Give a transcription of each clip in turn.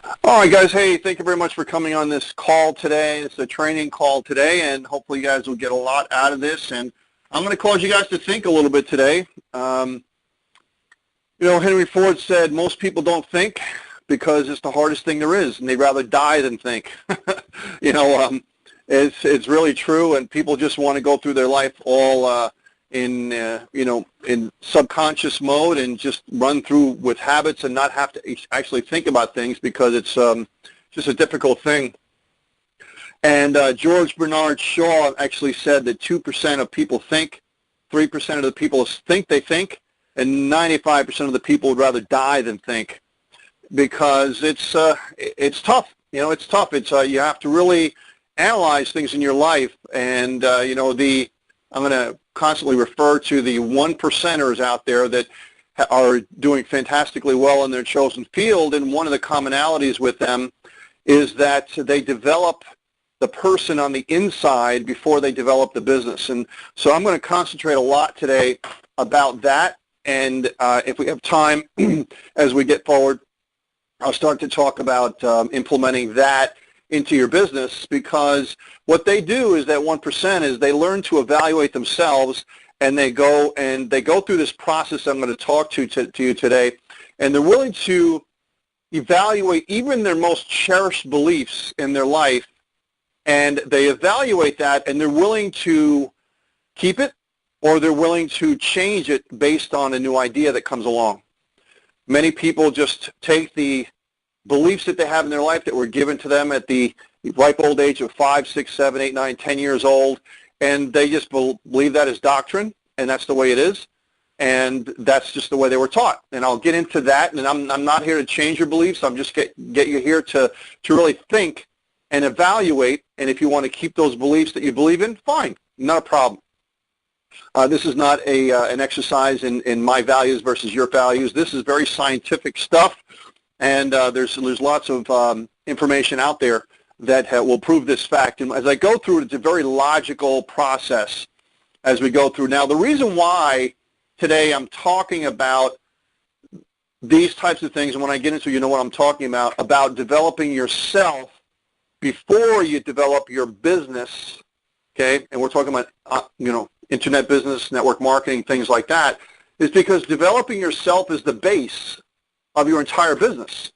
All right, guys. Hey, thank you very much for coming on this call today. It's a training call today, and hopefully you guys will get a lot out of this. And I'm going to cause you guys to think a little bit today. Henry Ford said most people don't think because it's the hardest thing there is, and they'd rather die than think. It's really true, and people just want to go through their life all in subconscious mode and just run through with habits and not have to actually think about things because it's just a difficult thing. And George Bernard Shaw actually said that 2% of people think, 3% of the people think they think, and 95% of the people would rather die than think because it's tough. It's tough. You have to really analyze things in your life, and I'm going to constantly refer to the 1%ers out there that are doing fantastically well in their chosen field, and one of the commonalities with them is that they develop the person on the inside before they develop the business. And so I'm going to concentrate a lot today about that, and if we have time as we get forward, I'll start to talk about implementing that into your business, because what they do is that 1% is they learn to evaluate themselves, and they go through this process I'm going to talk to you today, and they're willing to evaluate even their most cherished beliefs in their life, and they evaluate that, and they're willing to keep it or they're willing to change it based on a new idea that comes along. Many people just take the beliefs that they have in their life that were given to them at the ripe old age of 5, 6, 7, 8, 9, 10 years old, and they just believe that as doctrine, and that's the way it is, and that's just the way they were taught. And I'll get into that, and I'm not here to change your beliefs. I'm just get you here to really think and evaluate, and if you want to keep those beliefs that you believe in, fine, not a problem. This is not an exercise in my values versus your values. This is very scientific stuff. And there's lots of information out there that will prove this fact. And as I go through it, it's a very logical process as we go through. Now, the reason why today I'm talking about these types of things, and when I get into, you know what I'm talking about developing yourself before you develop your business, okay? And we're talking about, internet business, network marketing, things like that, is because developing yourself is the base of your entire business,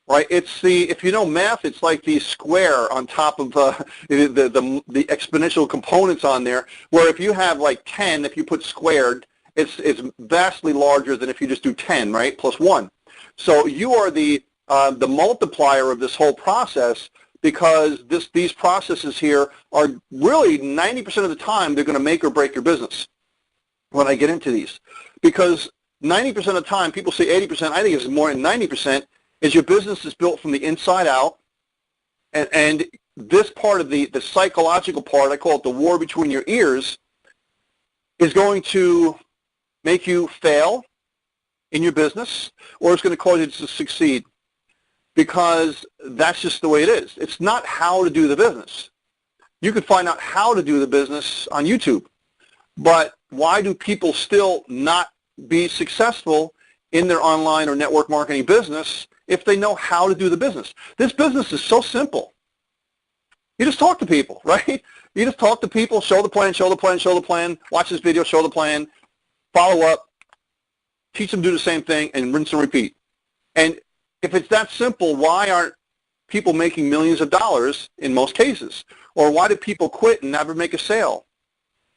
right? If you know math, it's like the square on top of the exponential components on there, where if you have like 10, if you put squared, it's vastly larger than if you just do 10, right, plus 1. So you are the multiplier of this whole process, because these processes here are really 90% of the time they're going to make or break your business when I get into these, because 90% of the time, people say 80%, I think it's more than 90%, is your business is built from the inside out, and this part of the psychological part, I call it the war between your ears, is going to make you fail in your business, or it's going to cause you to succeed, because that's just the way it is. It's not how to do the business. You can find out how to do the business on YouTube, but why do people still not be successful in their online or network marketing business if they know how to do the business? This business is so simple. You just talk to people, right? You just talk to people, show the plan, show the plan, show the plan, watch this video, show the plan, follow up, teach them to do the same thing, and rinse and repeat. And if it's that simple, why aren't people making millions of dollars in most cases? Or why do people quit and never make a sale?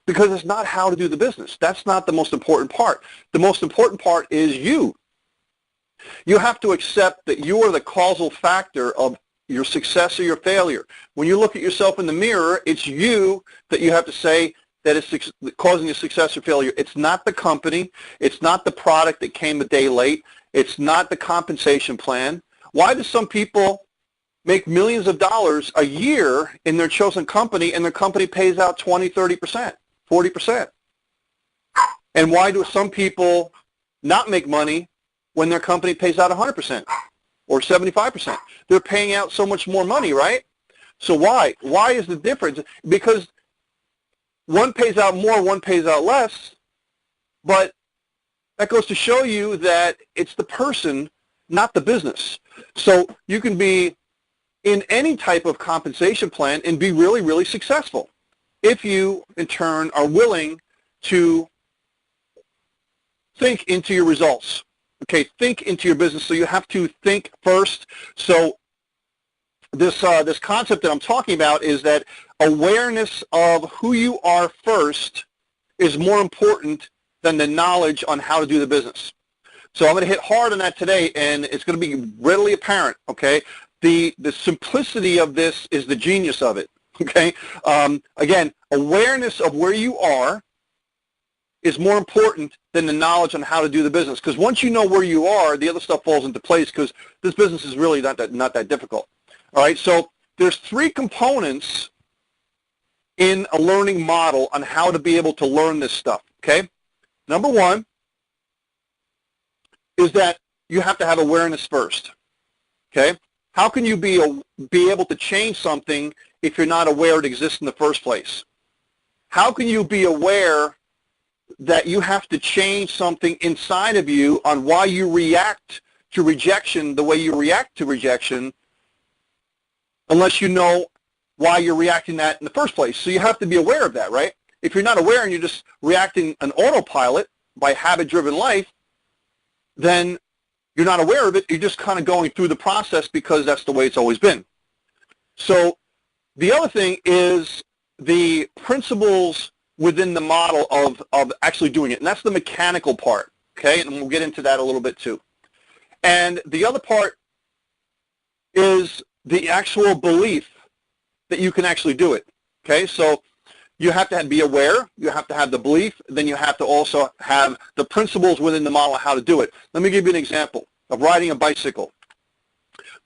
Because it's not how to do the business. That's not the most important part. The most important part is you. You have to accept that you are the causal factor of your success or your failure. When you look at yourself in the mirror, it's you that you have to say that is causing your success or failure. It's not the company. It's not the product that came a day late. It's not the compensation plan. Why do some people make millions of dollars a year in their chosen company, and their company pays out 20, 30%, 40%? And why do some people not make money when their company pays out 100% or 75%? They're paying out so much more money, right? So why? Why is the difference? Because one pays out more, one pays out less, but that goes to show you that it's the person not the business. So you can be in any type of compensation plan and be really, really successful if you, in turn, are willing to think into your results. Okay, think into your business. So you have to think first. So this concept that I'm talking about is that awareness of who you are first is more important than the knowledge on how to do the business. So I'm going to hit hard on that today, and it's going to be readily apparent, okay? The simplicity of this is the genius of it, okay? Again, awareness of where you are is more important than the knowledge on how to do the business, because once you know where you are, the other stuff falls into place, because this business is really not that difficult. All right, so there's 3 components in a learning model on how to be able to learn this stuff, okay? Number 1 is that you have to have awareness first, okay? How can you be able to change something if you're not aware it exists in the first place? How can you be aware that you have to change something inside of you on why you react to rejection the way you react to rejection unless you know why you're reacting that in the first place? So you have to be aware of that, right? If you're not aware and you're just reacting an autopilot by habit-driven life, then you're not aware of it. You're just kind of going through the process because that's the way it's always been. So the other thing is the principles within the model of actually doing it, and that's the mechanical part, okay? And we'll get into that a little bit too. And the other part is the actual belief that you can actually do it, okay? So you have to be aware, you have to have the belief, then you have to also have the principles within the model of how to do it. Let me give you an example of riding a bicycle.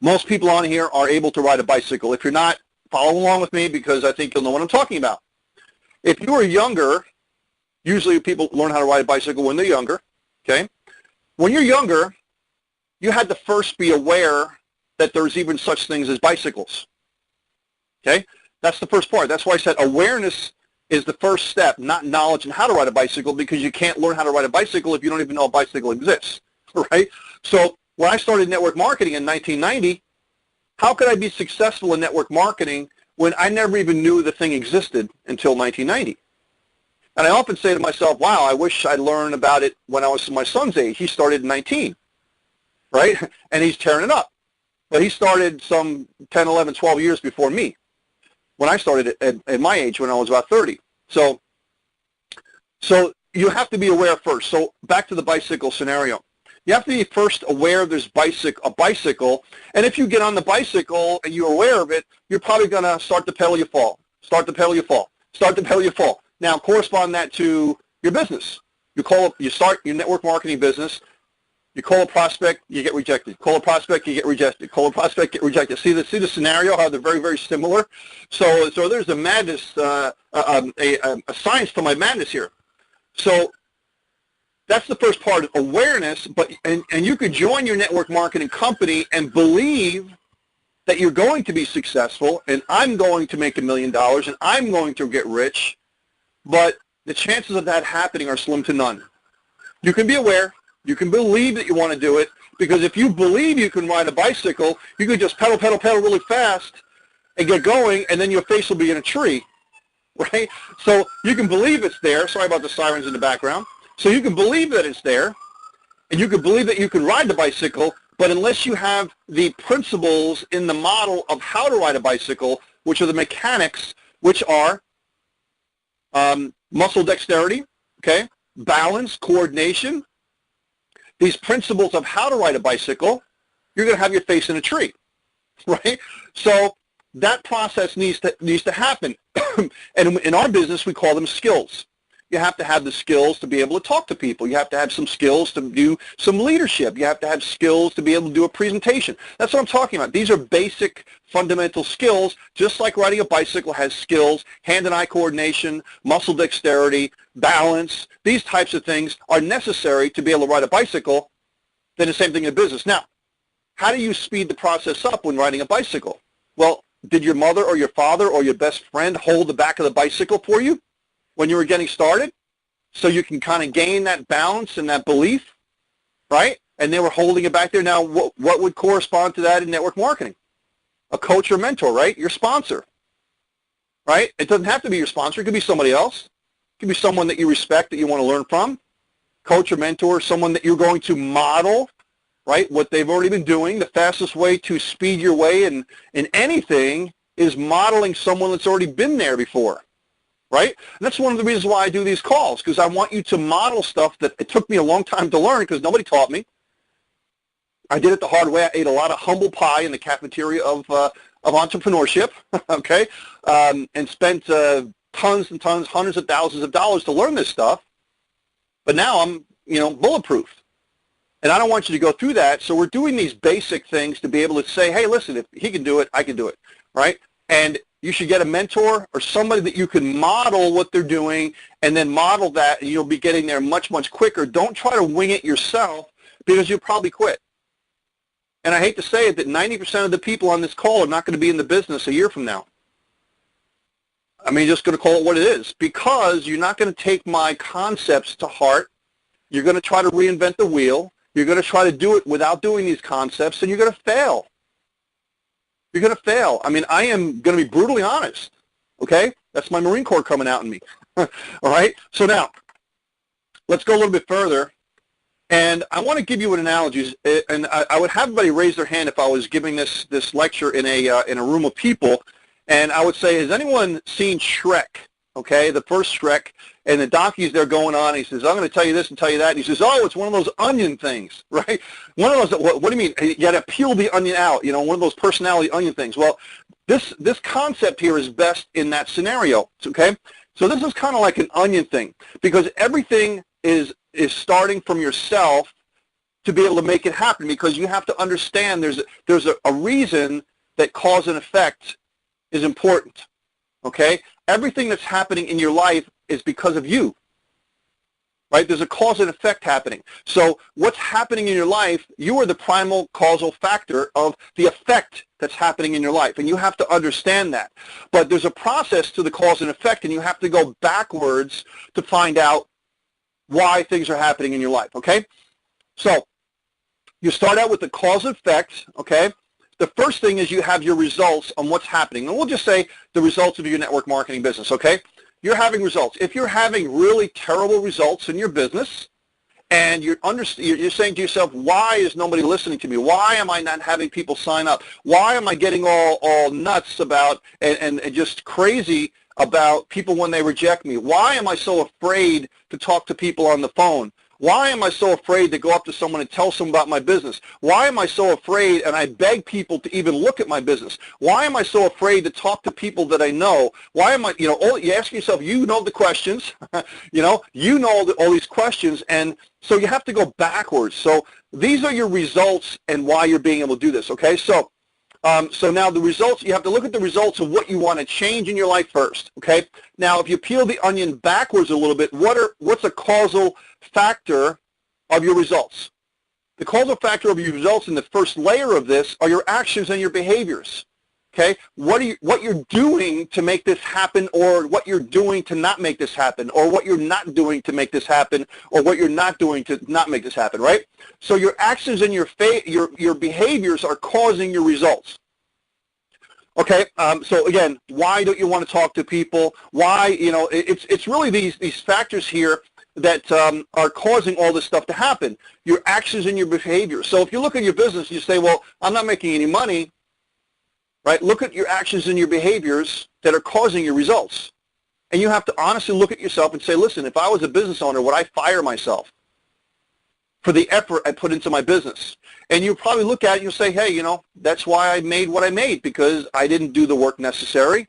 Most people on here are able to ride a bicycle. If you're not, follow along with me because I think you'll know what I'm talking about. If you were younger, usually people learn how to ride a bicycle when they're younger, okay? When you're younger, you had to first be aware that there's even such things as bicycles, okay? That's the first part. That's why I said awareness is the first step, not knowledge on how to ride a bicycle, because you can't learn how to ride a bicycle if you don't even know a bicycle exists, right? So when I started network marketing in 1990, how could I be successful in network marketing when I never even knew the thing existed until 1990? And I often say to myself, wow, I wish I'd learned about it when I was my son's age. He started at 19, right? And he's tearing it up. But he started some 10, 11, 12 years before me when I started at my age when I was about 30. So you have to be aware first. So back to the bicycle scenario. You have to be first aware there's a bicycle, and if you get on the bicycle and you're aware of it, you're probably going to start to pedal, you fall. Start to pedal, you fall. Start to pedal, you fall. Now, correspond that to your business. You start your network marketing business. You call a prospect, you get rejected. Call a prospect, you get rejected. Call a prospect, get rejected. See the scenario, how they're very, very similar? So there's a madness, a science to my madness here. So that's the first part of awareness, and you could join your network marketing company and believe that you're going to be successful, and I'm going to make $1 million, and I'm going to get rich, but the chances of that happening are slim to none. You can be aware. You can believe that you want to do it, because if you believe you can ride a bicycle, you can just pedal, pedal, pedal really fast and get going, and then your face will be in a tree, right? So you can believe it's there. Sorry about the sirens in the background. So you can believe that it's there, and you can believe that you can ride the bicycle, but unless you have the principles in the model of how to ride a bicycle, which are the mechanics, which are muscle dexterity, okay, balance, coordination, these principles of how to ride a bicycle, you're going to have your face in a tree, right? So that process needs to happen. And in our business, we call them skills. You have to have the skills to be able to talk to people. You have to have some skills to do some leadership. You have to have skills to be able to do a presentation. That's what I'm talking about. These are basic fundamental skills, just like riding a bicycle has skills, hand and eye coordination, muscle dexterity, balance. These types of things are necessary to be able to ride a bicycle. Then the same thing in business. Now, how do you speed the process up when riding a bicycle? Well, did your mother or your father or your best friend hold the back of the bicycle for you when you were getting started, so you can kind of gain that balance and that belief, right? and they were holding it back there. Now, what would correspond to that in network marketing? A coach or mentor, right? Your sponsor, right? It doesn't have to be your sponsor. It could be somebody else. It could be someone that you respect, that you want to learn from. Coach or mentor, someone that you're going to model, right, what they've already been doing. The fastest way to speed your way in anything is modeling someone that's already been there before, right? And that's one of the reasons why I do these calls, because I want you to model stuff that it took me a long time to learn because nobody taught me. I did it the hard way. I ate a lot of humble pie in the cafeteria of entrepreneurship, okay, and spent tons and tons, hundreds of thousands of dollars to learn this stuff. But now I'm, bulletproof. And I don't want you to go through that. So we're doing these basic things to be able to say, hey, listen, if he can do it, I can do it, right? And you should get a mentor or somebody that you can model what they're doing and then model that, and you'll be getting there much, much quicker. Don't try to wing it yourself because you'll probably quit. And I hate to say it, that 90% of the people on this call are not going to be in the business a year from now. I mean, just going to call it what it is, because you're not going to take my concepts to heart. You're going to try to reinvent the wheel. You're going to try to do it without doing these concepts, and you're going to fail. You're going to fail. I mean, I am going to be brutally honest, okay? That's my Marine Corps coming out in me, all right? So now, let's go a little bit further. And I want to give you an analogy, and I would have everybody raise their hand if I was giving this lecture in a room of people, and I would say, has anyone seen Shrek? Okay, the first Shrek, and the donkey's there going on. And he says, I'm going to tell you this and tell you that. And he says, oh, it's one of those onion things, right? One of those. What do you mean? You got to peel the onion out. One of those personality onion things. Well, this concept here is best in that scenario. Okay, so this is kind of like an onion thing, because everything is starting from yourself to be able to make it happen, because you have to understand there's a reason that cause and effect is important, okay? Everything that's happening in your life is because of you, right? There's a cause and effect happening. So what's happening in your life, you are the primal causal factor of the effect that's happening in your life, and you have to understand that. But there's a process to the cause and effect, and you have to go backwards to find out why things are happening in your life, okay? So you start out with the cause and effect, okay? The first thing is you have your results on what's happening. And we'll just say the results of your network marketing business, okay? You're having results. If you're having really terrible results in your business and you're saying to yourself, why is nobody listening to me? Why am I not having people sign up? Why am I getting all nuts about and just crazy about people when they reject me? Why am I so afraid to talk to people on the phone? Why am I so afraid to go up to someone and tell someone about my business? Why am I so afraid and I beg people to even look at my business? Why am I so afraid to talk to people that I know? Why am I, you ask yourself, the questions, you know all these questions, and so you have to go backwards. So these are your results and why you're being able to do this, okay? So now the results, you have to look at the results of what you want to change in your life first, okay? Now, if you peel the onion backwards a little bit, what's a causal factor of your results? The causal factor of your results in the first layer of this are your actions and your behaviors, okay? What you're doing to make this happen, or what you're doing to not make this happen, or what you're not doing to make this happen, or what you're not doing to not make this happen, right? So your actions and your behaviors are causing your results. Okay, so again, why don't you want to talk to people? Why, it's really these factors here that are causing all this stuff to happen. Your actions and your behaviors. So if you look at your business, you say, well, I'm not making any money, right? Look at your actions and your behaviors that are causing your results. And you have to honestly look at yourself and say, listen, if I was a business owner, would I fire myself for the effort I put into my business? And you probably look at it and you say, hey, that's why I made what I made, because I didn't do the work necessary.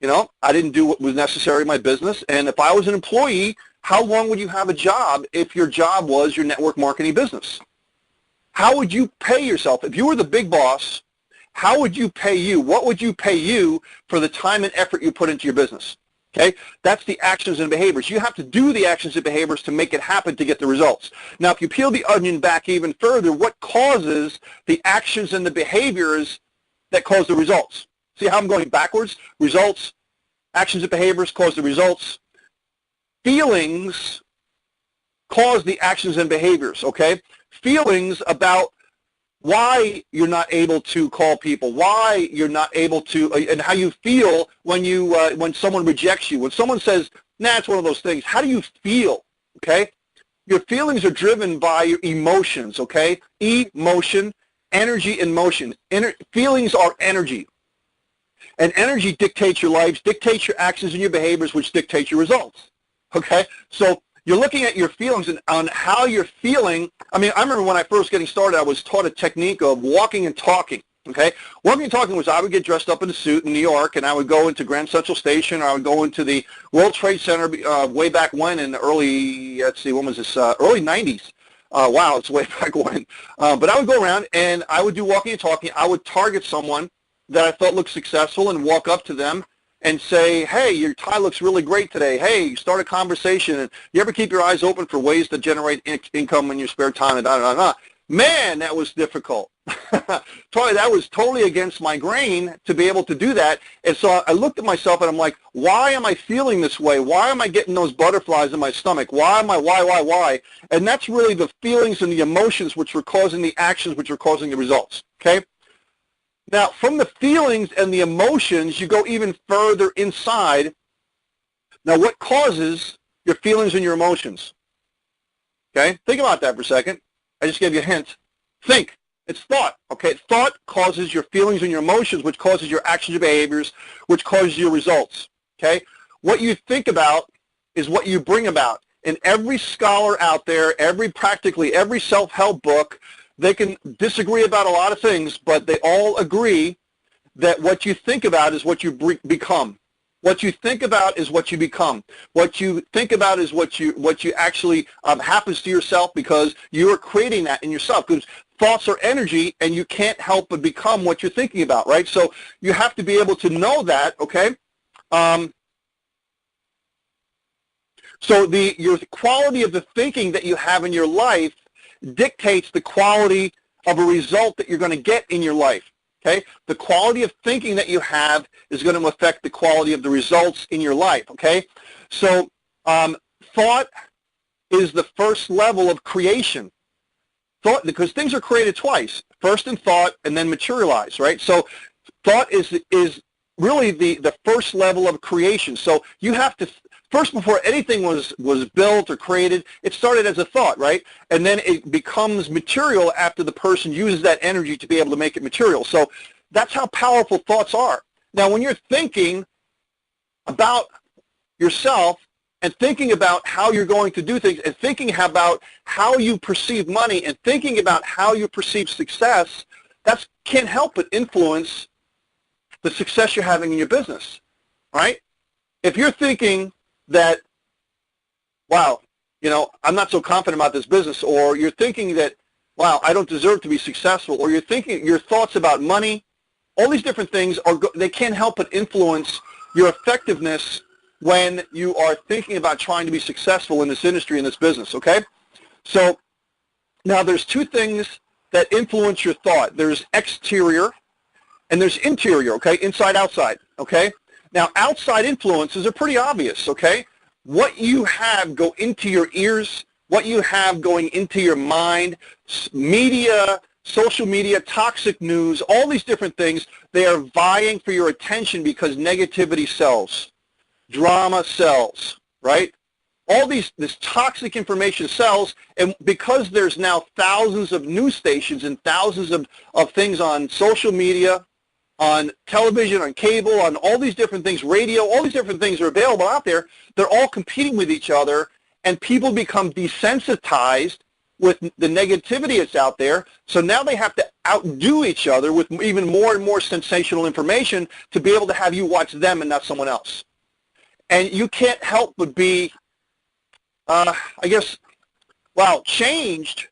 I didn't do what was necessary in my business. And if I was an employee, how long would you have a job if your job was your network marketing business? How would you pay yourself? If you were the big boss, how would you pay you? What would you pay you for the time and effort you put into your business? Okay, that's the actions and behaviors. You have to do the actions and behaviors to make it happen to get the results. Now, if you peel the onion back even further, what causes the actions and the behaviors that cause the results? See how I'm going backwards? Results, actions and behaviors cause the results. Feelings cause the actions and behaviors, okay? feelings about why you're not able to call people, why you're not able to, and how you feel when when someone rejects you. When someone says, nah, it's one of those things, how do you feel, okay? Your feelings are driven by your emotions, okay? Emotion, energy, and motion. Feelings are energy. And energy dictates your lives, dictates your actions and your behaviors, which dictates your results, okay? So you're looking at your feelings and on how you're feeling. I mean, I remember when I first getting started, I was taught a technique of walking and talking, okay? Walking and talking was I would get dressed up in a suit in New York, and I would go into Grand Central Station, or I would go into the World Trade Center way back when in the early, let's see, when was this, early 90s. Wow, it's way back when. But I would go around, and I would do walking and talking. I would target someone that I thought looked successful and walk up to them and say, hey, your tie looks really great today. Hey, start a conversation. And you ever keep your eyes open for ways to generate income in your spare time? And Man, that was difficult. That was totally against my grain to be able to do that. And so I looked at myself and I'm like, why am I feeling this way? Why am I getting those butterflies in my stomach? Why? And that's really the feelings and the emotions which were causing the actions which are causing the results, okay? Now, from the feelings and the emotions, you go even further inside. Now, what causes your feelings and your emotions? Okay, think about that for a second. I just gave you a hint. Think. It's thought. Okay, thought causes your feelings and your emotions, which causes your actions and behaviors, which causes your results. Okay, what you think about is what you bring about. And every scholar out there, practically every self-help book, they can disagree about a lot of things, but they all agree that what you think about is what you become. What you think about is what you become. What you think about is what you actually happens to yourself, because you are creating that in yourself. Because thoughts are energy, and you can't help but become what you're thinking about, right? So you have to be able to know that, okay? So your quality of the thinking that you have in your life dictates the quality of a result that you're going to get in your life. Okay, the quality of thinking that you have is going to affect the quality of the results in your life. Okay, so thought is the first level of creation. Thought, because things are created twice: first in thought and then materialize. Right. So thought is really the first level of creation. So you have to first, before anything was built or created, it started as a thought, right? And then it becomes material after the person uses that energy to be able to make it material. So that's how powerful thoughts are. Now, when you're thinking about yourself and thinking about how you're going to do things and thinking about how you perceive money and thinking about how you perceive success, that can't help but influence the success you're having in your business, right? If you're thinking that, wow, I'm not so confident about this business, or you're thinking that, wow, I don't deserve to be successful, or you're thinking your thoughts about money, all these different things, they can't help but influence your effectiveness when you are thinking about trying to be successful in this industry, in this business, okay? So now there's two things that influence your thought. There's exterior and there's interior, okay? Inside, outside, okay? Now, outside influences are pretty obvious, okay? What you have go into your ears, what you have going into your mind, media, social media, toxic news, all these different things, they are vying for your attention because negativity sells, drama sells, right? All this toxic information sells, and because there's now thousands of news stations and thousands of things on social media, on television, on cable, on all these different things, radio, all these different things are available out there, they're all competing with each other, and people become desensitized with the negativity that's out there, so now they have to outdo each other with even more and more sensational information to be able to have you watch them and not someone else. And you can't help but be, changed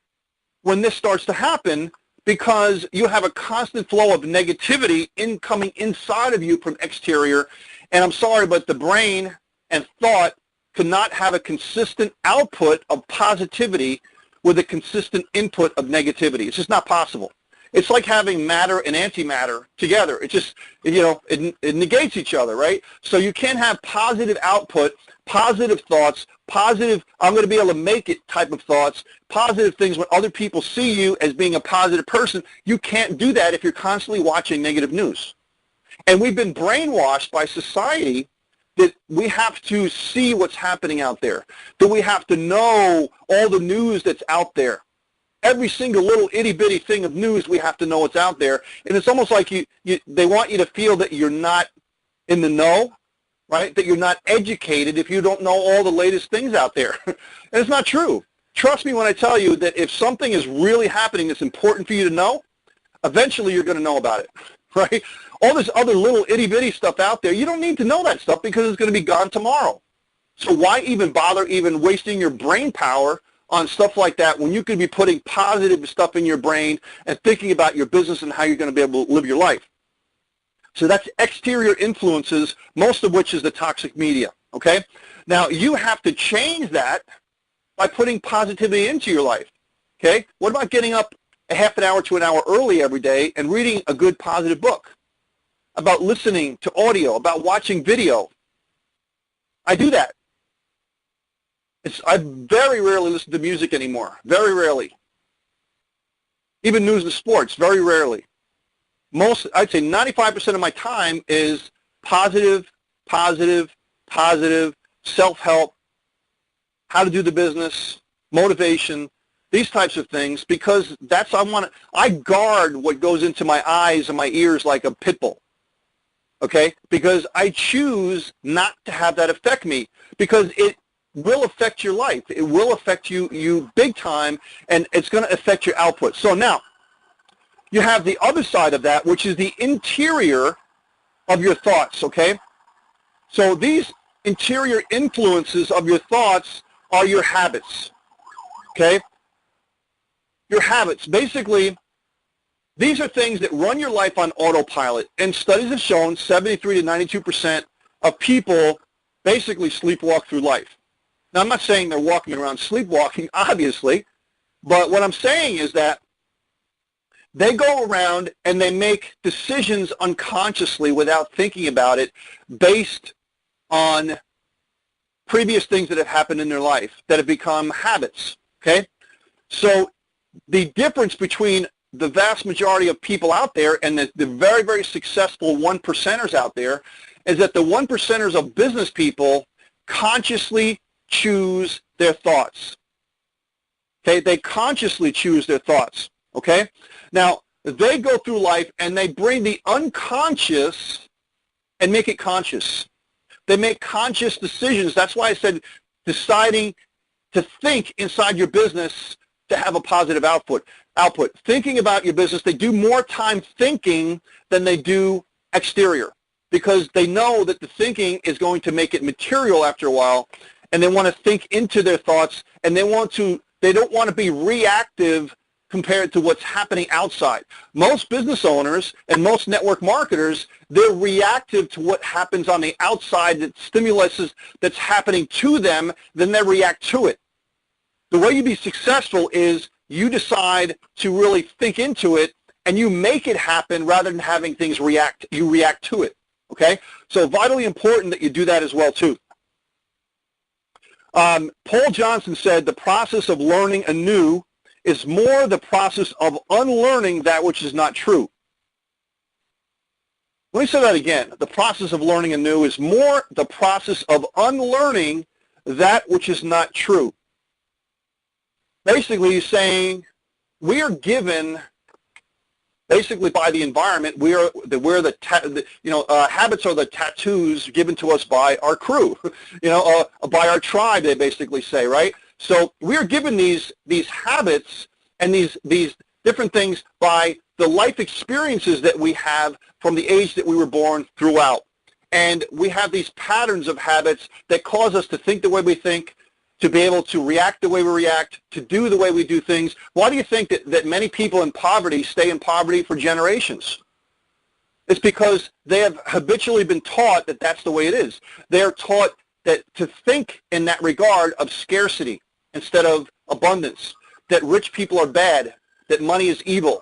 when this starts to happen, because you have a constant flow of negativity coming inside of you from exterior. And I'm sorry, but the brain and thought cannot have a consistent output of positivity with a consistent input of negativity. It's just not possible. It's like having matter and antimatter together. It just, it negates each other, right? So you can't have positive output, positive thoughts, positive, I'm going to be able to make it type of thoughts, positive things when other people see you as being a positive person. You can't do that if you're constantly watching negative news. And we've been brainwashed by society that we have to see what's happening out there, that we have to know all the news that's out there. Every single little itty-bitty thing of news, we have to know what's out there. And it's almost like they want you to feel that you're not in the know, right? That you're not educated if you don't know all the latest things out there. And it's not true. Trust me when I tell you that if something is really happening that's important for you to know, eventually you're going to know about it, right? All this other little itty-bitty stuff out there, you don't need to know that stuff because it's going to be gone tomorrow. So why even bother even wasting your brain power on stuff like that when you could be putting positive stuff in your brain and thinking about your business and how you're going to be able to live your life? So that's exterior influences, most of which is the toxic media, okay? Now, you have to change that by putting positivity into your life, okay? What about getting up a half an hour to an hour early every day and reading a good positive book? About listening to audio, about watching video. I do that. I very rarely listen to music anymore, very rarely. Even news and sports, very rarely. I'd say 95% of my time is positive, self-help, how to do the business, motivation, these types of things, because I guard what goes into my eyes and my ears like a pit bull. Okay, because I choose not to have that affect me, because it will affect your life. It will affect you big time, and it's going to affect your output. So now, you have the other side of that, which is the interior of your thoughts, okay? So these interior influences of your thoughts are your habits, okay? Your habits. Basically, these are things that run your life on autopilot, and studies have shown 73 to 92% of people basically sleepwalk through life. Now, I'm not saying they're walking around sleepwalking, obviously, but what I'm saying is that they go around and they make decisions unconsciously without thinking about it based on previous things that have happened in their life that have become habits, okay? So the difference between the vast majority of people out there and the very, very successful 1%ers out there is that the 1%ers of business people consciously choose their thoughts. Okay, they consciously choose their thoughts. Okay, now they go through life and they bring the unconscious and make it conscious. They make conscious decisions. That's why I said deciding to think inside your business to have a positive output. Thinking about your business, they do more time thinking than they do exterior, because they know that the thinking is going to make it material after a while, and they want to think into their thoughts, and they don't want to be reactive compared to what's happening outside. Most business owners and most network marketers, they're reactive to what happens on the outside, that stimulus that's happening to them, then they react to it. The way you be successful is you decide to really think into it and you make it happen rather than having things react. You react to it, okay? So vitally important that you do that as well too. Paul Johnson said the process of learning anew is more the process of unlearning that which is not true. Let me say that again. The process of learning anew is more the process of unlearning that which is not true. Basically, he's saying we are given, basically by the environment, habits are the tattoos given to us by our crew, by our tribe, they basically say, right? So we are given these habits and these different things by the life experiences that we have from the age that we were born throughout. And we have these patterns of habits that cause us to think the way we think, to be able to react the way we react, to do the way we do things. Why do you think that many people in poverty stay in poverty for generations? It's because they have habitually been taught that that's the way it is. They're taught that to think in that regard of scarcity instead of abundance, that rich people are bad, that money is evil.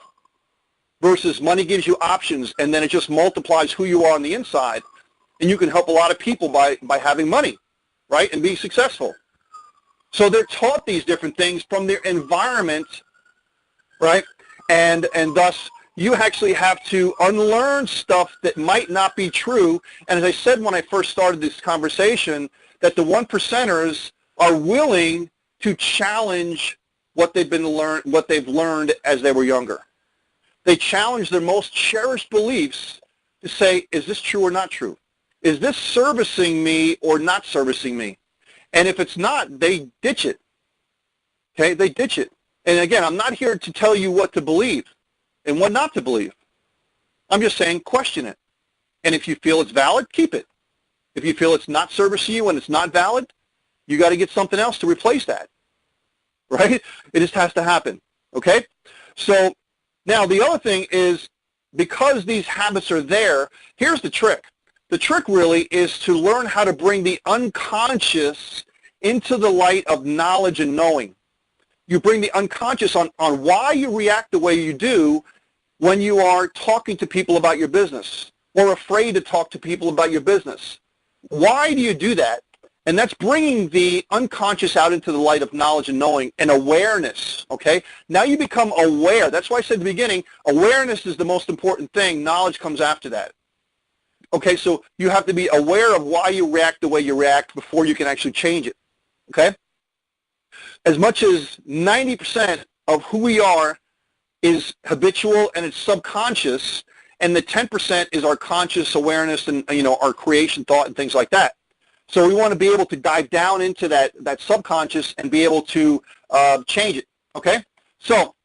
versus money gives you options, and then it just multiplies who you are on the inside, and you can help a lot of people by having money, right, and being successful. So they're taught these different things from their environment, right, and thus you actually have to unlearn stuff that might not be true. And as I said when I first started this conversation, that the 1%ers are willing to challenge what they've learned as they were younger. They challenge their most cherished beliefs to say, is this true or not true? Is this servicing me or not servicing me? And if it's not, they ditch it. Okay, they ditch it. And again, I'm not here to tell you what to believe and what not to believe. I'm just saying question it. And if you feel it's valid, keep it. If you feel it's not servicing you and it's not valid, you got to get something else to replace that. Right? It just has to happen. Okay? So now the other thing is, because these habits are there, here's the trick. The trick really is to learn how to bring the unconscious into the light of knowledge and knowing. You bring the unconscious on why you react the way you do when you are talking to people about your business or afraid to talk to people about your business. Why do you do that? And that's bringing the unconscious out into the light of knowledge and knowing and awareness, okay? Now you become aware. That's why I said at the beginning, awareness is the most important thing. Knowledge comes after that. Okay, so you have to be aware of why you react the way you react before you can actually change it, okay? As much as 90% of who we are is habitual and it's subconscious, and the 10% is our conscious awareness and, you know, our creation thought and things like that. So we want to be able to dive down into that subconscious and be able to change it, okay? So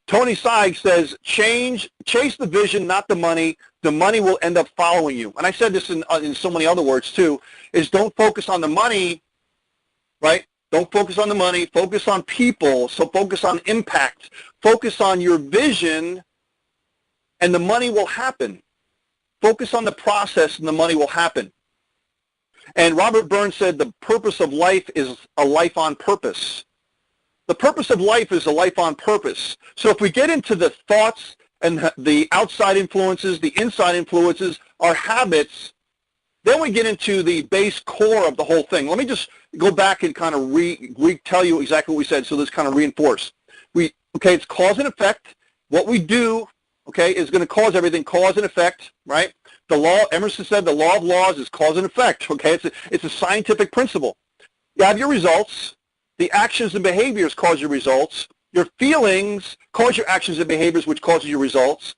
Tony Seig says, chase the vision, not the money. The money will end up following you. And I said this in so many other words too, is don't focus on the money, right? Don't focus on the money. Focus on people. So focus on impact. Focus on your vision, and the money will happen. Focus on the process, and the money will happen. And Robert Burns said the purpose of life is a life on purpose. The purpose of life is a life on purpose. So if we get into the thoughts and the outside influences, the inside influences, our habits, then we get into the base core of the whole thing. Let me just go back and kind of tell you exactly what we said, so this kind of reinforce. Okay, it's cause and effect. What we do, okay, is going to cause everything, cause and effect, right? The law, Emerson said the law of laws is cause and effect, okay? It's a scientific principle. You have your results. The actions and behaviors cause your results. Your feelings cause your actions and behaviors, which causes your results.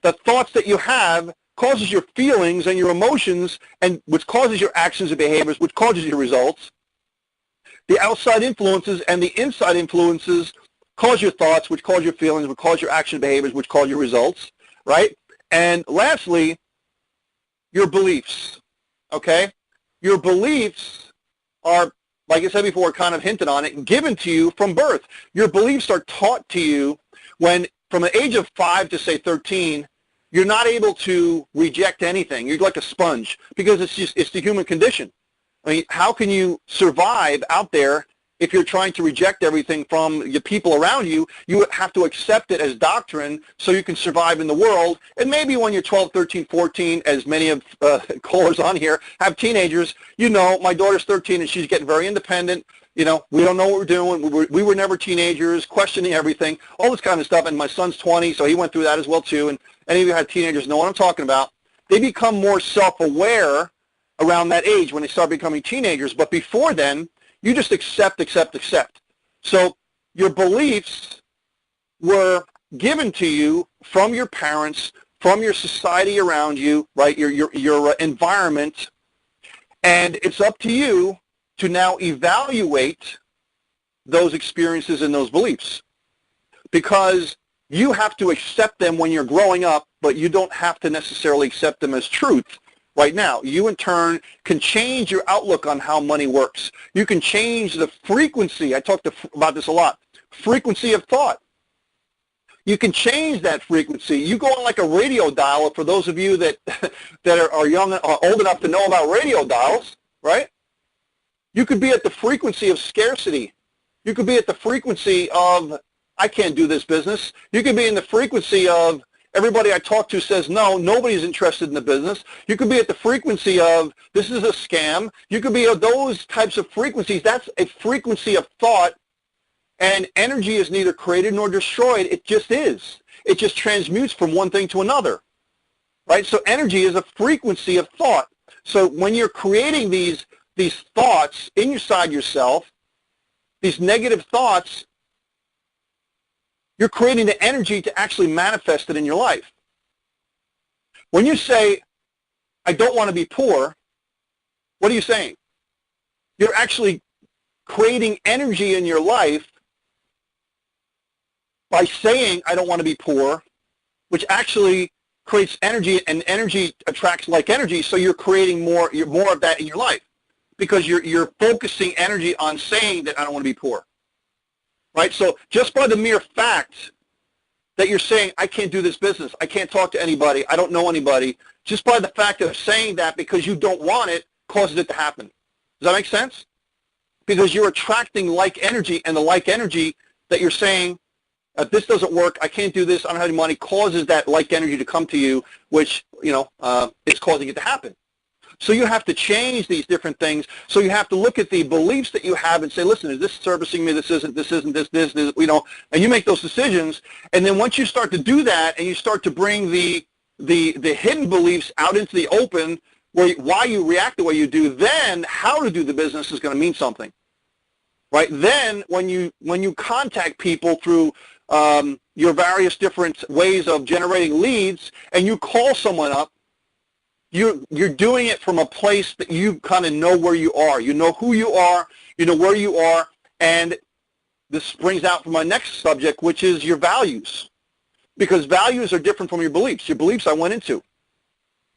The thoughts that you have causes your feelings and your emotions, and which causes your actions and behaviors, which causes your results. The outside influences and the inside influences cause your thoughts, which cause your feelings, which cause your action behaviors, which cause your results, right? And lastly, your beliefs, okay? Your beliefs are, like I said before, kind of hinted on it, given to you from birth. Your beliefs are taught to you when, from the age of 5 to, say, 13, you're not able to reject anything. You're like a sponge, because it's the human condition. I mean, how can you survive out there if you're trying to reject everything from the people around you? You have to accept it as doctrine so you can survive in the world. And maybe when you're 12, 13, 14, as many of callers on here have teenagers, you know, my daughter's 13 and she's getting very independent. You know, we don't know what we're doing. We were never teenagers, questioning everything, all this kind of stuff. And my son's 20, so he went through that as well too. And any of you had teenagers know what I'm talking about. They become more self-aware around that age when they start becoming teenagers. But before then, you just accept. So your beliefs were given to you from your parents, from your society around you, right? Your environment, and it's up to you to now evaluate those experiences and those beliefs, because you have to accept them when you're growing up, but you don't have to necessarily accept them as truth. Right now, you in turn can change your outlook on how money works. You can change the frequency. I talked about this a lot. Frequency of thought. You can change that frequency. You go on like a radio dial. For those of you that are young, are old enough to know about radio dials, right? You could be at the frequency of scarcity. You could be at the frequency of I can't do this business. You could be in the frequency of, everybody I talk to says no, nobody's interested in the business. You could be at the frequency of, this is a scam. You could be at those types of frequencies. That's a frequency of thought, and energy is neither created nor destroyed. It just is. It just transmutes from one thing to another, right? So energy is a frequency of thought. So when you're creating these thoughts inside yourself, these negative thoughts, you're creating the energy to actually manifest it in your life. When you say, I don't want to be poor, what are you saying? You're actually creating energy in your life by saying, I don't want to be poor, which actually creates energy, and energy attracts like energy, so you're creating more of that in your life because you're focusing energy on saying that I don't want to be poor. Right? So just by the mere fact that you're saying, I can't do this business, I can't talk to anybody, I don't know anybody, just by the fact of saying that because you don't want it causes it to happen. Does that make sense? Because you're attracting like energy, and the like energy that you're saying, if this doesn't work, I can't do this, I don't have any money, causes that like energy to come to you, which, it's causing it to happen. So you have to change these different things. So you have to look at the beliefs that you have and say, listen, is this servicing me? This isn't, this, and you make those decisions. And then once you start to do that and you start to bring the hidden beliefs out into the open, why you react the way you do, then how to do the business is going to mean something, right? Then when you contact people through your various different ways of generating leads and you call someone up, you're doing it from a place that you kind of know where you are. You know who you are, you know where you are, and this brings out from my next subject, which is your values. Because values are different from your beliefs. Your beliefs I went into.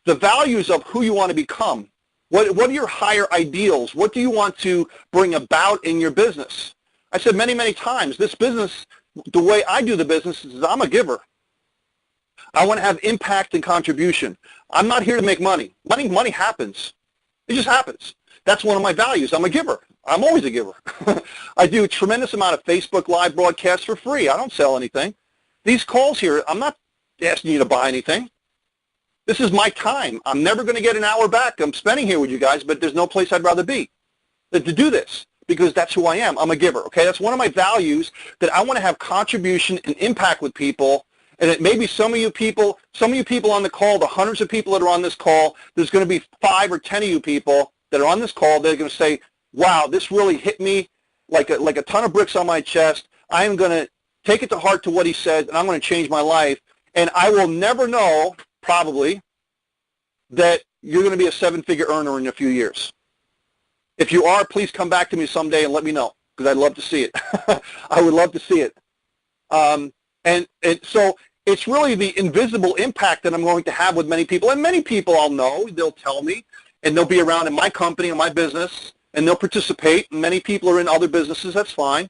The values of who you want to become. What are your higher ideals? What do you want to bring about in your business? I said many, many times, this business, the way I do the business is I'm a giver. I want to have impact and contribution. I'm not here to make money. Money happens. It just happens. That's one of my values. I'm a giver. I'm always a giver. I do a tremendous amount of Facebook Live broadcasts for free. I don't sell anything. These calls here, I'm not asking you to buy anything. This is my time. I'm never going to get an hour back. I'm spending here with you guys, but there's no place I'd rather be than to do this because that's who I am. I'm a giver. Okay, that's one of my values, that I want to have contribution and impact with people. And it may be some of you people on the call, the hundreds of people that are on this call, there's going to be 5 or 10 of you people that are on this call that are going to say, wow, this really hit me like a ton of bricks on my chest. I am going to take it to heart to what he said, and I'm going to change my life. And I will never know, probably, that you're going to be a 7-figure earner in a few years. If you are, please come back to me someday and let me know, because I'd love to see it. I would love to see it. And so it's really the invisible impact that I'm going to have with many people. And many people I'll know, they'll tell me, and they'll be around in my company and my business, and they'll participate. Many people are in other businesses, that's fine.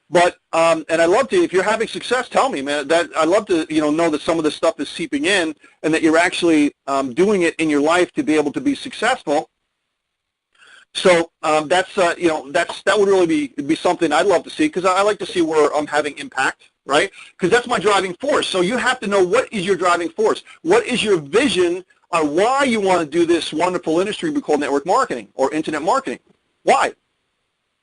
But, and I love to, if you're having success, tell me, man. That I love to, know that some of this stuff is seeping in and that you're actually doing it in your life to be able to be successful. So that would really be something I'd love to see, because I like to see where I'm having impact, right? Because that's my driving force. So you have to know, what is your driving force? What is your vision on why you want to do this wonderful industry we call network marketing or internet marketing? Why?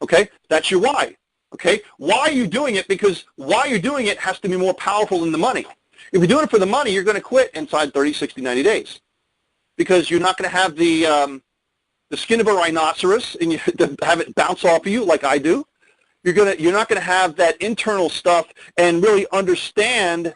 Okay, that's your why. Okay, why are you doing it? Because why you're doing it has to be more powerful than the money. If you're doing it for the money, you're going to quit inside 30, 60, 90 days, because you're not going to have the skin of a rhinoceros and you have it bounce off of you like I do. You're not going to have that internal stuff and really understand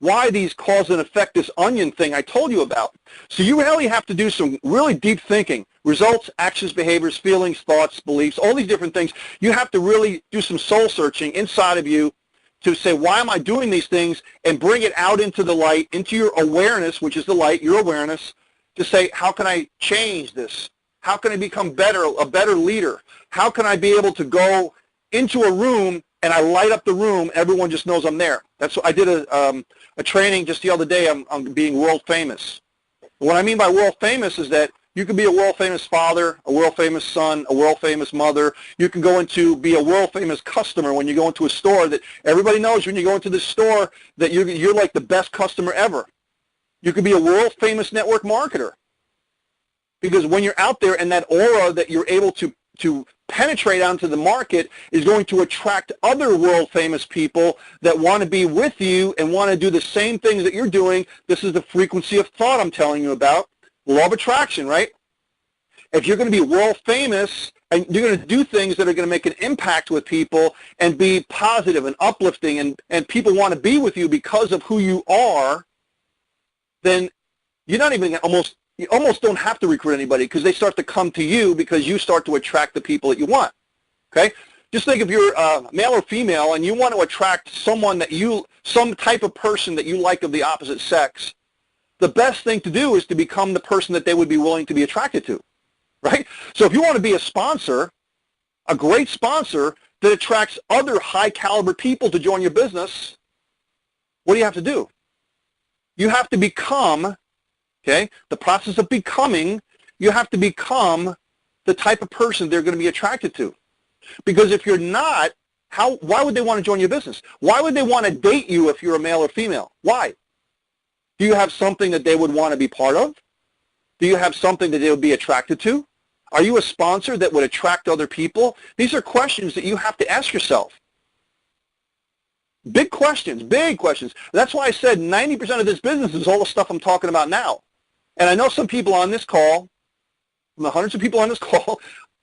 why these cause and effect, this onion thing I told you about. So you really have to do some really deep thinking. Results, actions, behaviors, feelings, thoughts, beliefs, all these different things. You have to really do some soul searching inside of you to say, why am I doing these things, and bring it out into the light, into your awareness, which is the light, your awareness, to say, how can I change this? How can I become better, a better leader? How can I be able to go into a room and I light up the room, everyone just knows I'm there? That's what I did a training just the other day. I'm being world famous. What I mean by world famous is that You can be a world-famous father, a world-famous son, a world-famous mother. You can go into be a world-famous customer when you go into a store that everybody knows when you go into the store that you're like the best customer ever. You could be a world-famous network marketer because when you're out there and that aura that you're able to penetrate onto the market is going to attract other world-famous people that want to be with you and want to do the same things that you're doing. This is the frequency of thought I'm telling you about. Law of attraction, right? If you're going to be world-famous and you're going to do things that are going to make an impact with people and be positive and uplifting and people want to be with you because of who you are, then you're not even you almost don't have to recruit anybody because they start to come to you because you start to attract the people that you want, okay? Just think if you're male or female and you want to attract someone some type of person that you like of the opposite sex, the best thing to do is to become the person that they would be willing to be attracted to, right? So if you want to be a sponsor, a great sponsor that attracts other high caliber people to join your business, what do you have to do? You have to become, okay, the process of becoming, you have to become the type of person they're going to be attracted to. Because if you're not, why would they want to join your business? Why would they want to date you if you're a male or female? Why? Do you have something that they would want to be part of? Do you have something that they would be attracted to? Are you a sponsor that would attract other people? These are questions that you have to ask yourself. Big questions, big questions. That's why I said 90% of this business is all the stuff I'm talking about now. And I know some people on this call, from the hundreds of people on this call,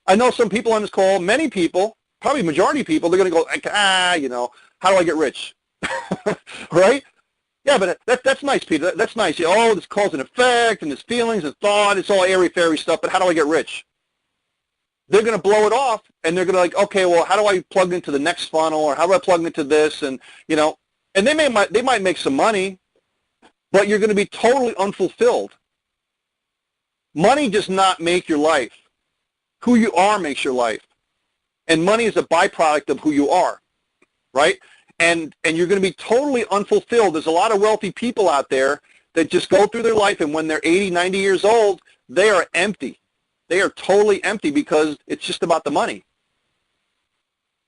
I know some people on this call, many people, probably majority of people, they're going to go, you know, how do I get rich? Right? Yeah, but that's nice, Peter. That's nice. Oh, this cause and effect and this feelings and thought, it's all airy-fairy stuff, but how do I get rich? They're going to blow it off, and they're going to like, okay, well, how do I plug into the next funnel, or how do I plug into this, and you know, and they might make some money, but you're going to be totally unfulfilled. Money does not make your life. Who you are makes your life, and money is a byproduct of who you are, right? And you're going to be totally unfulfilled. There's a lot of wealthy people out there that just go through their life, and when they're 80, 90 years old, they are empty. They are totally empty because it's just about the money,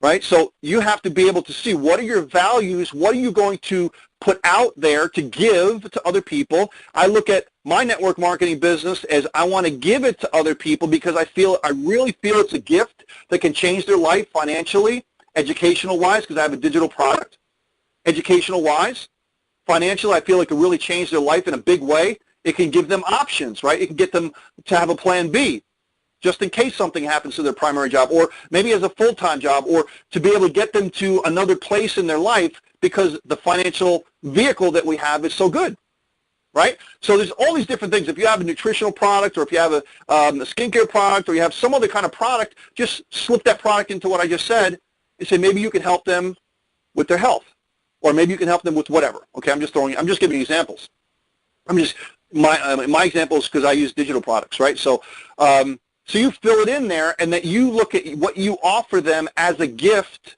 right? So you have to be able to see what are your values, what are you going to put out there to give to other people. I look at my network marketing business as I want to give it to other people because I really feel it's a gift that can change their life financially, educational-wise, because I have a digital product, educational-wise. Financially, I feel it can really change their life in a big way. It can give them options, right? It can get them to have a plan B, just in case something happens to their primary job, or maybe as a full-time job, or to be able to get them to another place in their life because the financial vehicle that we have is so good, right? So there's all these different things. If you have a nutritional product, or if you have a skincare product, or you have some other kind of product, just slip that product into what I just said and say maybe you can help them with their health, or maybe you can help them with whatever. Okay, I'm just giving you examples. My example is because I use digital products, right? So so you fill it in there, and that you look at what you offer them as a gift,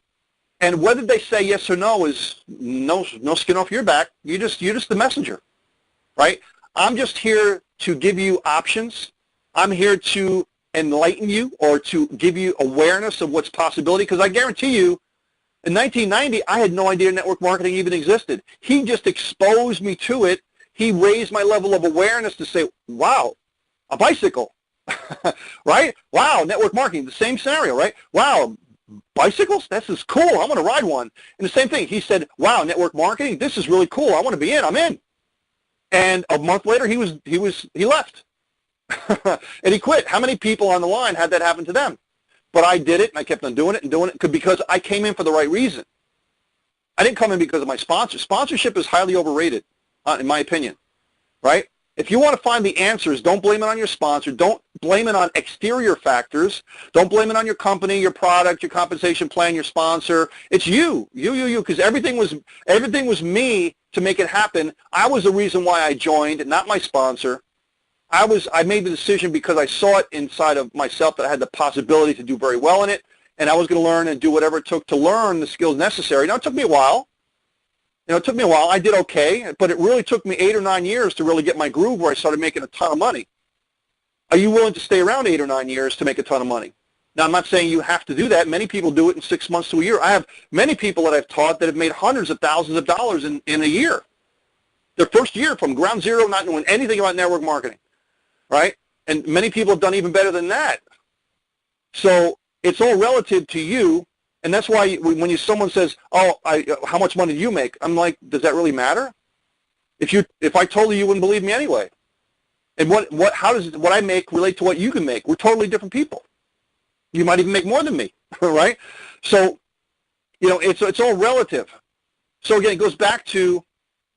and whether they say yes or no is no skin off your back. You're just the messenger, right? I'm just here to give you options. I'm here to enlighten you or to give you awareness of what's possibility, because I guarantee you, in 1990, I had no idea network marketing even existed. He just exposed me to it. He raised my level of awareness to say, wow, a bicycle, right? Wow, network marketing, the same scenario, right? Wow, bicycles, this is cool, I want to ride one. And the same thing, he said, wow, network marketing, this is really cool, I want to be in, I'm in. And a month later, he left. And he quit. How many people on the line had that happen to them? But I did it, and I kept on doing it because I came in for the right reason. I didn't come in because of my sponsor. Sponsorship is highly overrated, in my opinion, right? If you want to find the answers, don't blame it on your sponsor. Don't blame it on exterior factors. Don't blame it on your company, your product, your compensation plan, your sponsor. It's you, because everything was me to make it happen. I was the reason why I joined, not my sponsor. I made the decision because I saw it inside of myself that I had the possibility to do very well in it, and I was going to learn and do whatever it took to learn the skills necessary. Now, it took me a while. It took me a while. I did okay, but it really took me 8 or 9 years to really get my groove where I started making a ton of money. are you willing to stay around 8 or 9 years to make a ton of money? Now, I'm not saying you have to do that. Many people do it in 6 months to a year. I have many people that I've taught that have made hundreds of thousands of dollars in a year. Their first year from ground zero, not knowing anything about network marketing, right? And many people have done even better than that. So it's all relative to you, and that's why when someone says, "Oh, how much money do you make?" I'm like, "Does that really matter? If I told you wouldn't believe me anyway." And how does what I make relate to what you can make? We're totally different people. You might even make more than me, right? So, it's all relative. So again, it goes back to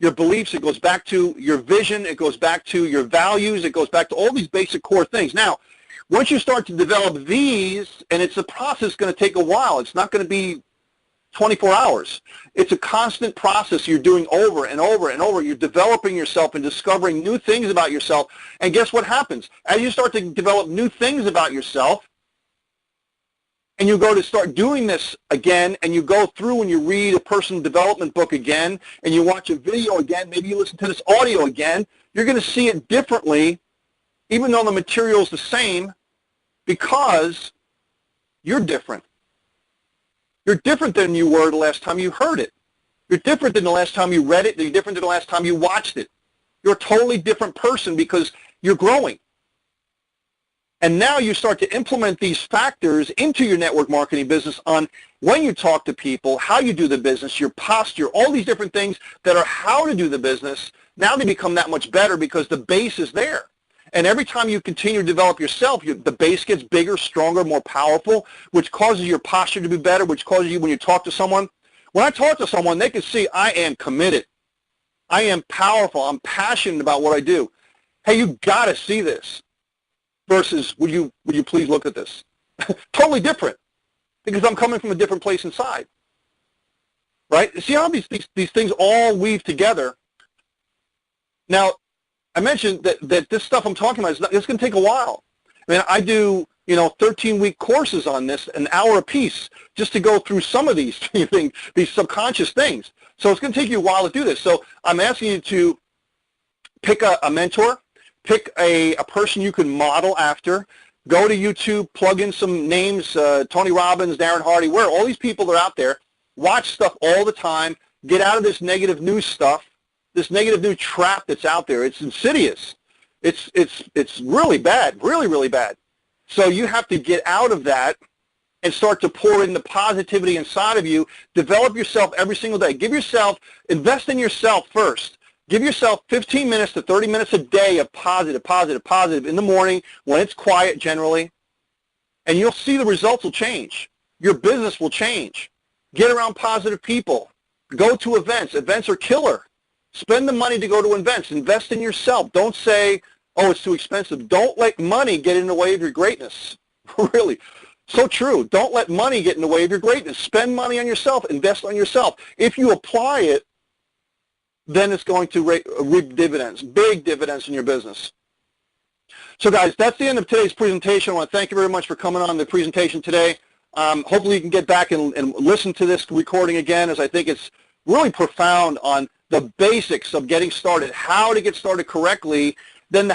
your beliefs. It goes back to your vision. It goes back to your values. It goes back to all these basic core things. Now, once you start to develop these, and it's a process going to take a while. It's not going to be 24 hours. It's a constant process you're doing over and over and over. You're developing yourself and discovering new things about yourself. And guess what happens? As you start to develop new things about yourself, and you go to start doing this again, and you go through and you read a personal development book again, and you watch a video again, maybe you listen to this audio again, you're going to see it differently, even though the material is the same, because you're different. You're different than you were the last time you heard it. You're different than the last time you read it. You're different than the last time you watched it. You're a totally different person because you're growing. And now you start to implement these factors into your network marketing business on when you talk to people, how you do the business, your posture, all these different things that are how to do the business. Now they become that much better because the base is there. And every time you continue to develop yourself, the base gets bigger, stronger, more powerful, which causes your posture to be better, which causes you, when you talk to someone, when I talk to someone, they can see I am committed. I am powerful. I'm passionate about what I do. Hey, you got to see this. Versus, would you please look at this? Totally different, because I'm coming from a different place inside, right? See how these things all weave together. Now, I mentioned that this stuff I'm talking about it's going to take a while. I mean, I do 13-week courses on this, an hour a piece, just to go through some of these things, these subconscious things. So it's going to take you a while to do this. So I'm asking you to pick a mentor. Pick a person you can model after. Go to YouTube, plug in some names, Tony Robbins, Darren Hardy, where all these people are out there. Watch stuff all the time. Get out of this negative news stuff, this negative news trap that's out there. It's insidious. It's really bad, really, really bad. So you have to get out of that and start to pour in the positivity inside of you. Develop yourself every single day. Invest in yourself first. Give yourself 15 minutes to 30 minutes a day of positive in the morning when it's quiet generally, and you'll see the results will change. Your business will change. Get around positive people. Go to events. Events are killer. Spend the money to go to events. Invest in yourself. Don't say, oh, it's too expensive. Don't let money get in the way of your greatness. Really. So true. Don't let money get in the way of your greatness. Spend money on yourself. Invest on yourself. If you apply it, then it's going to reap dividends, big dividends in your business. So guys, that's the end of today's presentation. I want to thank you very much for coming on the presentation today. Hopefully you can get back and listen to this recording again, as I think it's really profound on the basics of getting started, how to get started correctly. Then the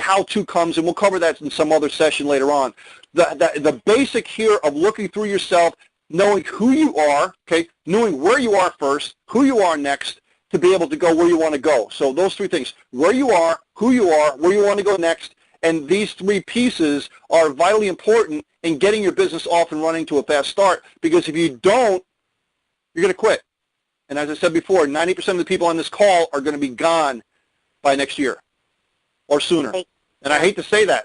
how-to comes, and we'll cover that in some other session later on. The basic here of looking through yourself, knowing who you are, okay, knowing where you are first, who you are next, to be able to go where you want to go. So those three things, where you are, who you are, where you want to go next, and these three pieces are vitally important in getting your business off and running to a fast start, because if you don't, you're going to quit. And as I said before, 90% of the people on this call are going to be gone by next year or sooner. And I hate to say that.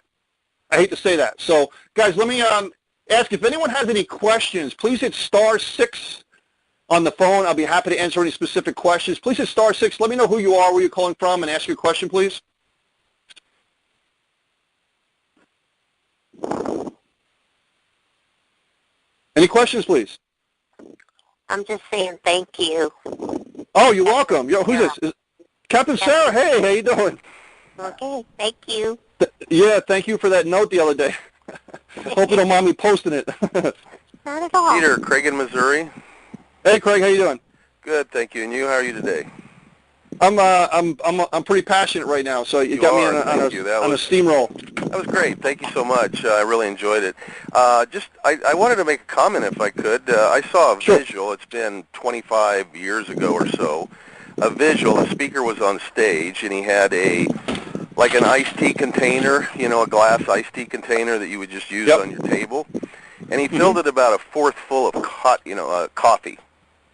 So guys, let me ask if anyone has any questions, please hit *6 on the phone. I'll be happy to answer any specific questions. Please hit *6. Let me know who you are, where you're calling from, and ask your question, please. Any questions, please? I'm just saying thank you. Oh, you're welcome. Yo, who's this? Captain Sarah. Hey, how you doing? Okay, thank you. Yeah, thank you for that note the other day. Hope you don't mind me posting it. Not at all. Peter, Craig in Missouri. Hey, Craig, how you doing? Good, thank you. And you, how are you today? I'm pretty passionate right now, so you got me on a steamroll. That was great. Thank you so much. I really enjoyed it. I wanted to make a comment if I could. I saw a visual. It's been 25 years ago or so. A visual. A speaker was on stage, and he had like an iced tea container, a glass iced tea container that you would just use on your table. And he filled it about a fourth full of coffee.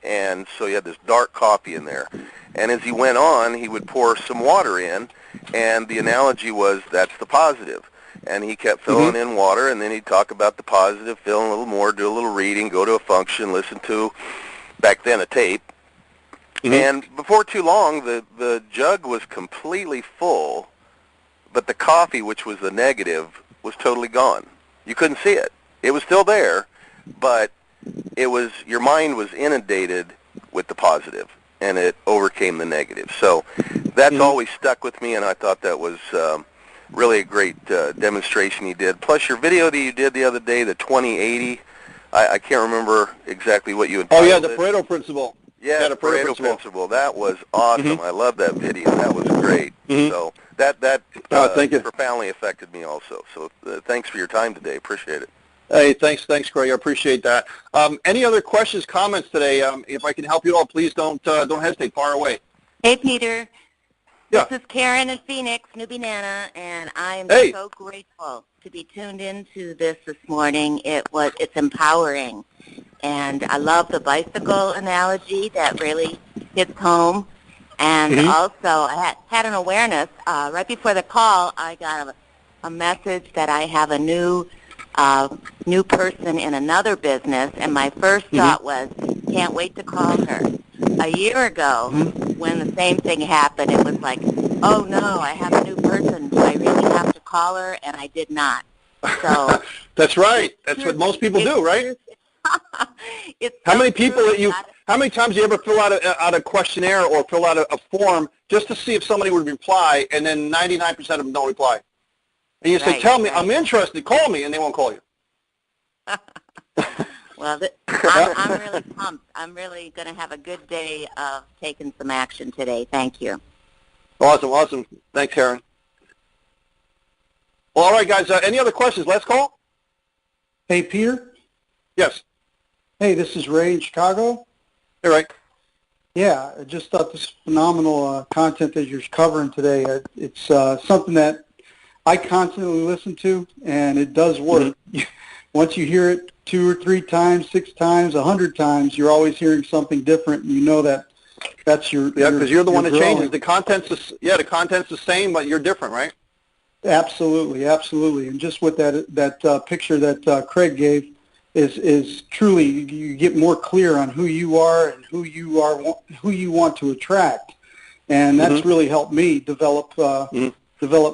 And so he had this dark coffee in there. And as he went on, he would pour some water in, and the analogy was that's the positive. And he kept filling in water, and then he'd talk about the positive, fill in a little more, do a little reading, go to a function, listen to, back then, a tape. And before too long, the jug was completely full, but the coffee, which was the negative, was totally gone. You couldn't see it. It was still there, but your mind was inundated with the positive, and it overcame the negative. So that's always stuck with me, and I thought that was really a great demonstration you did. Plus your video that you did the other day, the 2080, I can't remember exactly what you entitled Oh, yeah, the Pareto Principle. Yeah, the Pareto Principle. That was awesome. I love that video. That was great. So that thank you. profoundly affected me also. So thanks for your time today. Appreciate it. Hey, thanks, Craig. I appreciate that. Any other questions, comments today? If I can help you at all, please don't hesitate. Fire away. Hey, Peter. Yeah. This is Karen in Phoenix, Newbie Nana, and I am so grateful to be tuned into this morning. It's empowering, and I love the bicycle analogy that really hits home. And also, I had an awareness right before the call. I got a message that I have a new person in another business, and my first thought was, can't wait to call her. A year ago, when the same thing happened, it was like, oh no, I have a new person. Do I really have to call her? And I did not. So that's right. That's what most people do, right? How many times do you ever fill out a questionnaire or fill out a form just to see if somebody would reply, and then 99% of them don't reply? And you say, tell me, I'm interested, call me, and they won't call you. Well, I'm really pumped. I'm really going to have a good day of taking some action today. Thank you. Awesome. Thanks, Karen. Well, all right, guys. Any other questions? Last call? Hey, Peter? Yes. Hey, this is Ray in Chicago. Hey, Ray. Yeah, I just thought this phenomenal content that you're covering today. It's something that I constantly listen to, and it does work. Once you hear it 2 or 3 times, 6 times, 100 times, you're always hearing something different, and you know that's your because you're the one that growing. changes. The content's the same, but you're different, right? Absolutely. And just with that picture that Craig gave is truly, you get more clear on who you are and who you want to attract, and that's really helped me develop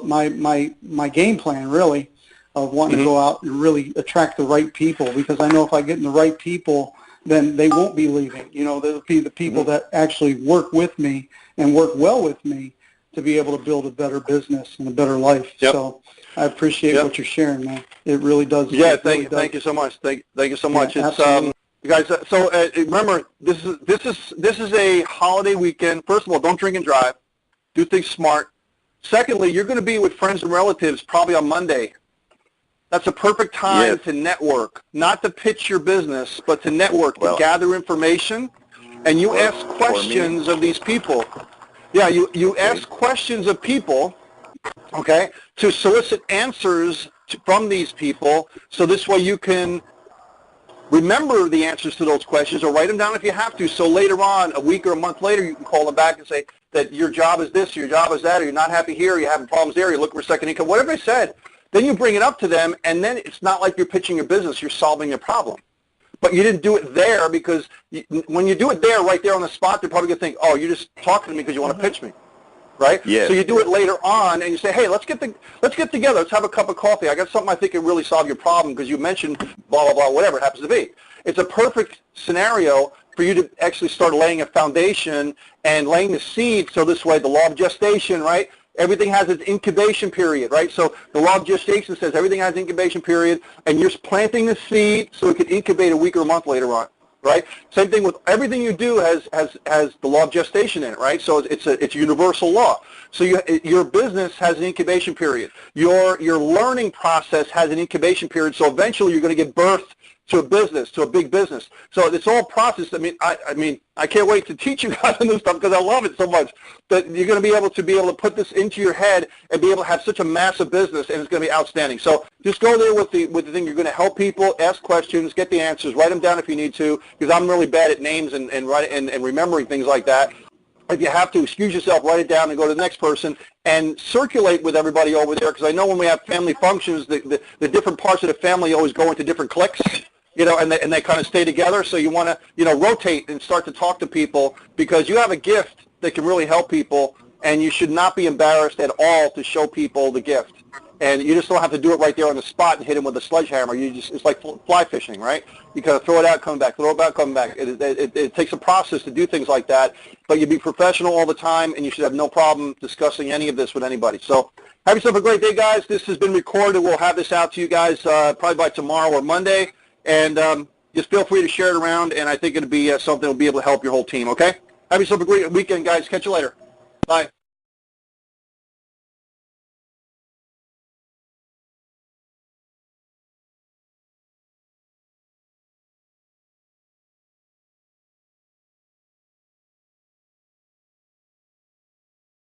my game plan, really, of wanting to go out and really attract the right people, because I know if I get in the right people, then they won't be leaving. They'll be the people that actually work with me and work well with me to be able to build a better business and a better life. So I appreciate what you're sharing, man. It really does. Yeah, thank you so much. Thank you so much. Yeah, it's you guys. So remember, this is a holiday weekend. First of all, don't drink and drive. Do things smart. Secondly, you're going to be with friends and relatives probably on Monday. That's a perfect time to network, not to pitch your business, but to network, to gather information, and you ask questions of these people. Yeah, you ask questions of people, okay, to solicit answers from these people, so this way you can remember the answers to those questions or write them down if you have to, so later on, a week or a month later, you can call them back and say that your job is this, or your job is that, or you're not happy here, or you're having problems there, you're looking for second income, whatever I said. Then you bring it up to them, and then it's not like you're pitching your business, you're solving a problem. But you didn't do it there, because when you do it there, right there on the spot, they're probably going to think, oh, you're just talking to me because you want to pitch me, right? Yes. So you do it later on, and you say, hey, let's get together, let's have a cup of coffee. I got something I think can really solve your problem because you mentioned blah, blah, blah, whatever it happens to be. It's a perfect scenario for you to actually start laying a foundation and laying the seed, so this way the law of gestation, right? Everything has its incubation period, right? So the law of gestation says everything has an incubation period, and you're planting the seed so it can incubate a week or a month later on, right? Same thing with everything you do has the law of gestation in it, right? So it's a universal law. So your business has an incubation period. Your learning process has an incubation period. So eventually you're going to give birth to a business, to a big business. So it's all process. I mean, I can't wait to teach you guys on this stuff because I love it so much. But you're going to be able to put this into your head and be able to have such a massive business, and it's going to be outstanding. So just go there with the thing. You're going to help people, ask questions, get the answers, write them down if you need to, because I'm really bad at names and remembering things like that. If you have to, excuse yourself, write it down and go to the next person and circulate with everybody over there, because I know when we have family functions, the different parts of the family always go into different cliques. And they kind of stay together. So you want to, rotate and start to talk to people, because you have a gift that can really help people, and you should not be embarrassed at all to show people the gift. And you just don't have to do it right there on the spot and hit them with a sledgehammer. It's like fly fishing, right? You kind of throw it out, come back, throw it back, come back. It takes a process to do things like that, but you be professional all the time, and you should have no problem discussing any of this with anybody. So have yourself a great day, guys. This has been recorded. We'll have this out to you guys probably by tomorrow or Monday. And just feel free to share it around, and I think it'll be something that will be able to help your whole team, okay? Have yourself a great weekend, guys. Catch you later. Bye.